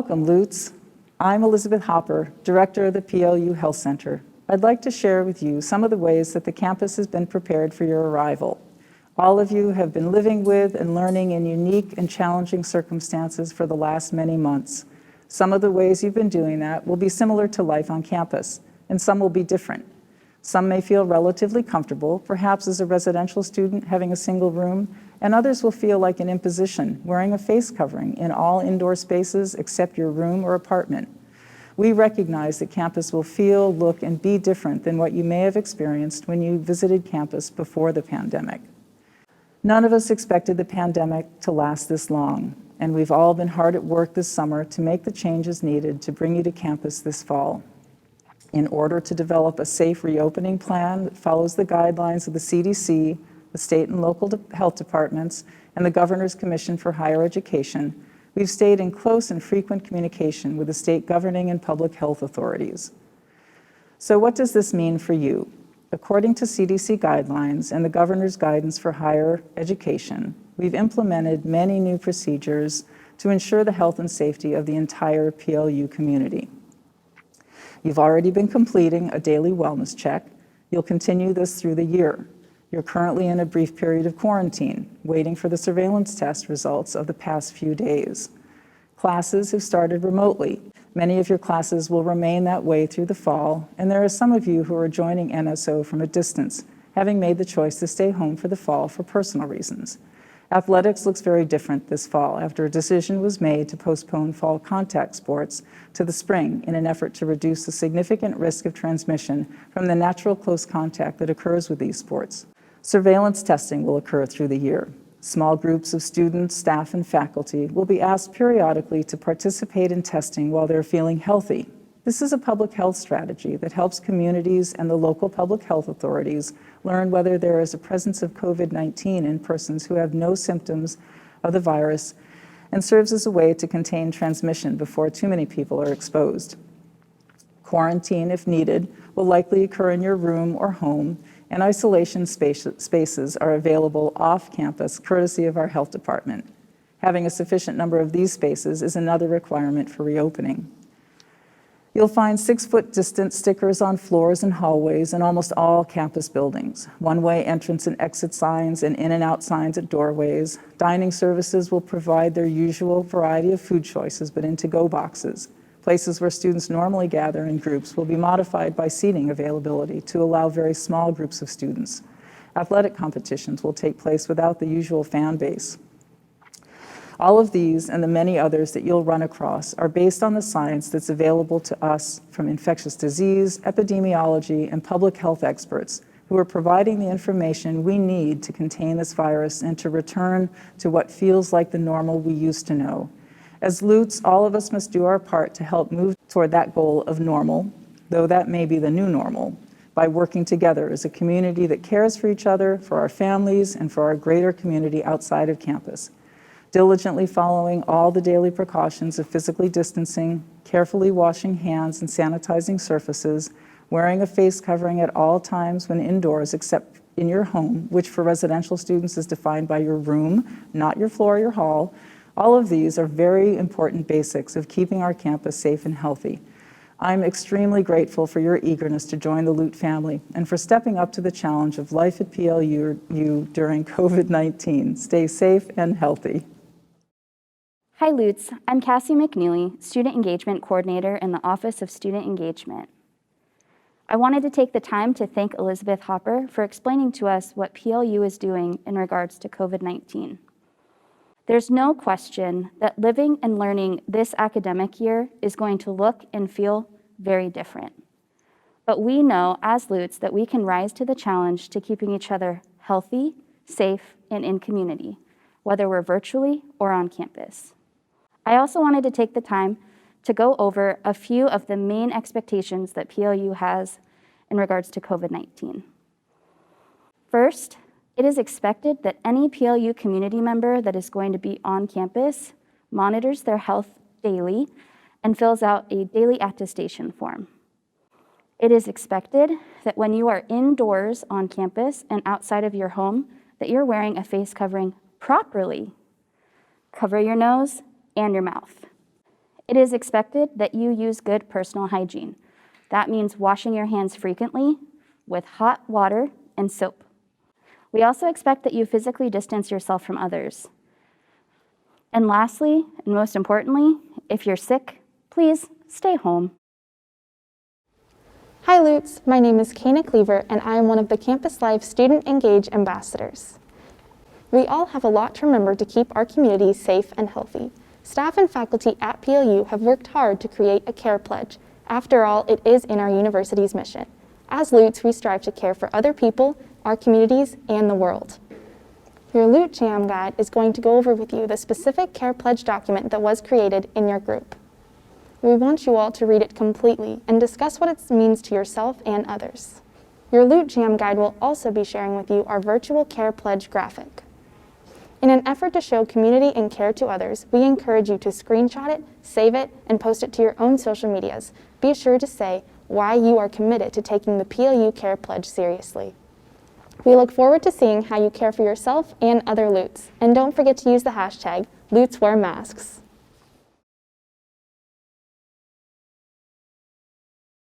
Welcome, Lutz. I'm Elizabeth Hopper, Director of the PLU Health Center. I'd like to share with you some of the ways that the campus has been prepared for your arrival. All of you have been living with and learning in unique and challenging circumstances for the last many months. Some of the ways you've been doing that will be similar to life on campus, and some will be different. Some may feel relatively comfortable, perhaps as a residential student having a single room, and others will feel like an imposition, wearing a face covering in all indoor spaces except your room or apartment. We recognize that campus will feel, look, and be different than what you may have experienced when you visited campus before the pandemic. None of us expected the pandemic to last this long, and we've all been hard at work this summer to make the changes needed to bring you to campus this fall. In order to develop a safe reopening plan that follows the guidelines of the CDC, the state and local health departments, and the Governor's Commission for Higher Education, we've stayed in close and frequent communication with the state governing and public health authorities. So what does this mean for you? According to CDC guidelines and the Governor's guidance for higher education, we've implemented many new procedures to ensure the health and safety of the entire PLU community. You've already been completing a daily wellness check. You'll continue this through the year. You're currently in a brief period of quarantine, waiting for the surveillance test results of the past few days. Classes have started remotely. Many of your classes will remain that way through the fall, and there are some of you who are joining NSO from a distance, having made the choice to stay home for the fall for personal reasons. Athletics looks very different this fall after a decision was made to postpone fall contact sports to the spring in an effort to reduce the significant risk of transmission from the natural close contact that occurs with these sports. Surveillance testing will occur through the year. Small groups of students, staff, and faculty will be asked periodically to participate in testing while they're feeling healthy. This is a public health strategy that helps communities and the local public health authorities learn whether there is a presence of COVID-19 in persons who have no symptoms of the virus, and serves as a way to contain transmission before too many people are exposed. Quarantine, if needed, will likely occur in your room or home, and isolation spaces are available off campus courtesy of our health department. Having a sufficient number of these spaces is another requirement for reopening. You'll find 6-foot distance stickers on floors and hallways in almost all campus buildings, one-way entrance and exit signs and in and out signs at doorways. Dining services will provide their usual variety of food choices, but in to-go boxes. Places where students normally gather in groups will be modified by seating availability to allow very small groups of students. Athletic competitions will take place without the usual fan base. All of these and the many others that you'll run across are based on the science that's available to us from infectious disease, epidemiology, and public health experts who are providing the information we need to contain this virus and to return to what feels like the normal we used to know. As Lutz, all of us must do our part to help move toward that goal of normal, though that may be the new normal, by working together as a community that cares for each other, for our families, and for our greater community outside of campus. Diligently following all the daily precautions of physically distancing, carefully washing hands and sanitizing surfaces, wearing a face covering at all times when indoors except in your home, which for residential students is defined by your room, not your floor or your hall. All of these are very important basics of keeping our campus safe and healthy. I'm extremely grateful for your eagerness to join the Lute family and for stepping up to the challenge of life at PLU during COVID-19. Stay safe and healthy. Hi Lutz, I'm Cassie McNeely, Student Engagement Coordinator in the Office of Student Engagement. I wanted to take the time to thank Elizabeth Hopper for explaining to us what PLU is doing in regards to COVID-19. There's no question that living and learning this academic year is going to look and feel very different. But we know as Lutz that we can rise to the challenge to keeping each other healthy, safe, and in community, whether we're virtually or on campus. I also wanted to take the time to go over a few of the main expectations that PLU has in regards to COVID-19. First, it is expected that any PLU community member that is going to be on campus monitors their health daily and fills out a daily attestation form. It is expected that when you are indoors on campus and outside of your home, that you're wearing a face covering properly. Cover your nose and your mouth. It is expected that you use good personal hygiene. That means washing your hands frequently with hot water and soap. We also expect that you physically distance yourself from others. And lastly, and most importantly, if you're sick, please stay home. Hi Lutz, my name is Kana Cleaver and I am one of the Campus Life Student Engage Ambassadors. We all have a lot to remember to keep our community safe and healthy. Staff and faculty at PLU have worked hard to create a care pledge. After all, it is in our university's mission. As Lutz, we strive to care for other people, our communities, and the world. Your Loot Jam Guide is going to go over with you the specific care pledge document that was created in your group. We want you all to read it completely and discuss what it means to yourself and others. Your Loot Jam Guide will also be sharing with you our virtual care pledge graphic. In an effort to show community and care to others, we encourage you to screenshot it, save it, and post it to your own social medias. Be sure to say why you are committed to taking the PLU Care Pledge seriously. We look forward to seeing how you care for yourself and other Loots. And don't forget to use the hashtag LootsWearMasks.